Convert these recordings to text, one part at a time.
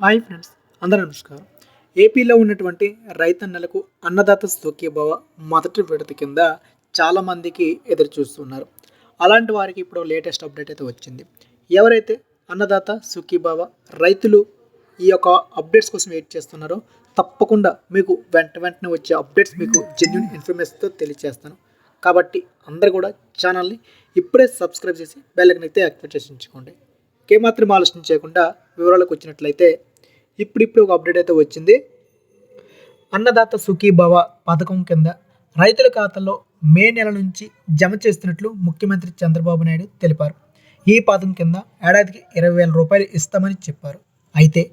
Hi friends, అందరూ నమస్కారం. ఏపీలో ఉన్నటువంటి రైతన్నలకు అన్నదాత సుఖీభవ మొదటి విడత కింద చాలామందికి ఎదురు చూస్తున్నారు. అలాంటి వారికి ఇప్పుడు లేటెస్ట్ అప్డేట్ అయితే వచ్చింది. ఎవరైతే అన్నదాత సుఖీభవ రైతులు ఈ యొక్క అప్డేట్స్ కోసం వెయిట్ చేస్తున్నారో తప్పకుండా మీకు వెంటనే వచ్చే అప్డేట్స్ మీకు జెన్యూన్ ఇన్ఫర్మేషన్తో తెలియజేస్తాను. కాబట్టి అందరూ కూడా ఛానల్ని ఇప్పుడే సబ్స్క్రైబ్ చేసి బెల్ ఐకాన్ అయితే యాక్టివేట్ చేసి ఉంచుకోండి. ఏమాత్రం ఆలోచన చేయకుండా వివరాలకు వచ్చినట్లయితే ఇప్పుడు ఒక అప్డేట్ అయితే వచ్చింది. అన్నదాత సుఖీభవ పథకం కింద రైతుల ఖాతాలో మే నెల నుంచి జమ చేస్తున్నట్లు ముఖ్యమంత్రి చంద్రబాబు నాయుడు తెలిపారు. ఈ పథకం కింద ఏడాదికి 20,000 రూపాయలు ఇస్తామని చెప్పారు. అయితే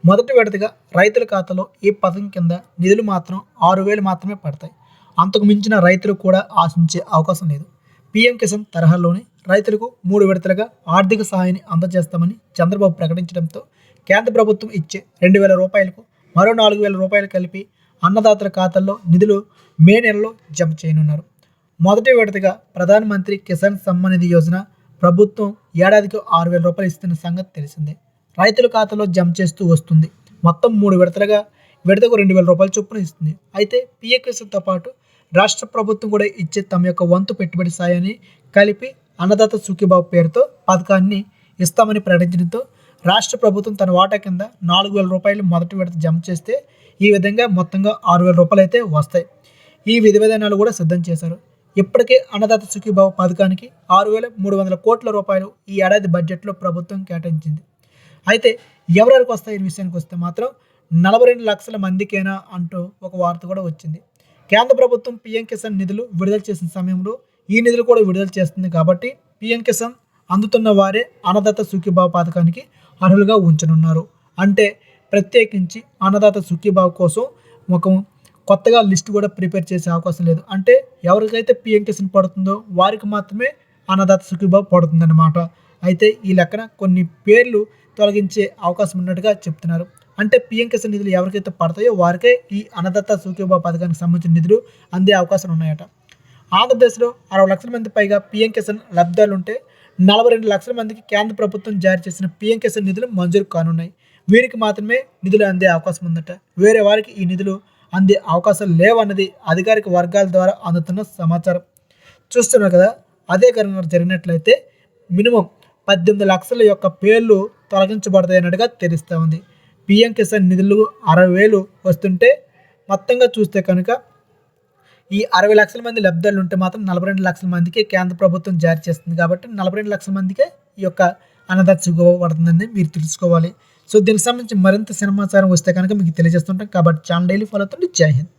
మొదటి విడతగా రైతుల ఖాతాలో ఈ పథకం కింద నిధులు మాత్రం 6,000 మాత్రమే పడతాయి. అంతకు మించిన రైతులు కూడా ఆశించే అవకాశం లేదు. పీఎం కిసాన్ తరహాలోనే రైతులకు 3 విడతలుగా ఆర్థిక సహాయాన్ని అందజేస్తామని చంద్రబాబు ప్రకటించడంతో కేంద్ర ప్రభుత్వం ఇచ్చే 2,000 రూపాయలకు మరో 4,000 రూపాయలు కలిపి అన్నదాతల ఖాతాల్లో నిధులు మే నెలలో జమ చేయనున్నారు. మొదటి విడతగా ప్రధానమంత్రి కిసాన్ సమ్మాన్ నిధి యోజన ప్రభుత్వం ఏడాదికి 6,000 రూపాయలు ఇస్తున్న సంగతి తెలిసిందే. రైతుల ఖాతాలో జమ చేస్తూ వస్తుంది. మొత్తం 3 విడతలుగా విడతకు 2,000 రూపాయల చొప్పున ఇస్తుంది. అయితే పీఎం కిసాన్తో పాటు రాష్ట్ర ప్రభుత్వం కూడా ఇచ్చే తమ యొక్క వంతు పెట్టుబడి సాయాన్ని కలిపి అన్నదాత సుఖీభావ పేరుతో పథకాన్ని ఇస్తామని ప్రకటించడంతో రాష్ట్ర ప్రభుత్వం తన వాటా కింద 4,000 రూపాయలు మొదటి విడత జమ చేస్తే ఈ విధంగా మొత్తంగా 6,000 రూపాయలు అయితే వస్తాయి. ఈ విధి విధానాలు కూడా సిద్ధం చేశారు. ఇప్పటికే అన్నదాత సుఖీభావ పథకానికి 6,300 కోట్ల రూపాయలు ఈ ఏడాది బడ్జెట్లో ప్రభుత్వం కేటాయించింది. అయితే ఎవరెవరికి వస్తాయి ఈ విషయానికి వస్తే మాత్రం 42 లక్షల మందికేనా అంటూ ఒక వార్త కూడా వచ్చింది. కేంద్ర ప్రభుత్వం పీఎం కిసాన్ నిధులు విడుదల చేసిన సమయంలో ఈ నిధులు కూడా విడుదల చేస్తుంది. కాబట్టి పీఎం కిసాన్ అందుతున్న వారే అన్నదాత సుఖీభావ పథకానికి అర్హులుగా ఉంచనున్నారు. అంటే ప్రత్యేకించి అన్నదాత సుఖీభావ కోసం ఒక కొత్తగా లిస్ట్ కూడా ప్రిపేర్ చేసే అవకాశం లేదు. అంటే ఎవరికైతే పీఎం కిసాన్ పడుతుందో వారికి మాత్రమే అన్నదాత సుఖీభావ పడుతుందన్నమాట. అయితే ఈ లెక్కన కొన్ని పేర్లు తొలగించే అవకాశం ఉన్నట్టుగా చెప్తున్నారు. అంటే పీఎం కిసాన్ నిధులు ఎవరికైతే పడతాయో వారికే ఈ అన్నదాత సుఖీభావ పథకానికి సంబంధించిన నిధులు అందే అవకాశం ఉన్నాయట. ఆంధ్రప్రదేశ్లో 60 లక్షల మంది పైగా పీఎం కిసాన్ లబ్ధాలు ఉంటే 42 లక్షల మందికి కేంద్ర ప్రభుత్వం జారీ చేసిన పీఎం కిసాన్ నిధులు మంజూరు కానున్నాయి. వీరికి మాత్రమే నిధులు అందే అవకాశం ఉందట. వేరే వారికి ఈ నిధులు అందే అవకాశం లేవన్నది అధికారిక వర్గాల ద్వారా అందుతున్న సమాచారం. చూస్తున్నారు కదా, అదే కనుక జరిగినట్లయితే మినిమం 18 లక్షల యొక్క పేర్లు తొలగించబడతాయన్నట్టుగా తెలుస్తూ ఉంది. పీఎం కిసాన్ నిధులు 60,000 వస్తుంటే మొత్తంగా చూస్తే కనుక ఈ 60 లక్షల మంది లబ్ధాలు ఉంటే మాత్రం 42 లక్షల మందికి కేంద్ర ప్రభుత్వం జారీ చేస్తుంది. కాబట్టి 42 లక్షల మందికే ఈ యొక్క అన్నదాత సుఖీభావ పడుతుందని మీరు తెలుసుకోవాలి. సో దీనికి సంబంధించి మరింత సమాచారం వస్తే కనుక మీకు తెలియజేస్తుంటాం. కాబట్టి ఛానల్ డైలీ ఫాలో అవుతుంది. జై హింద్.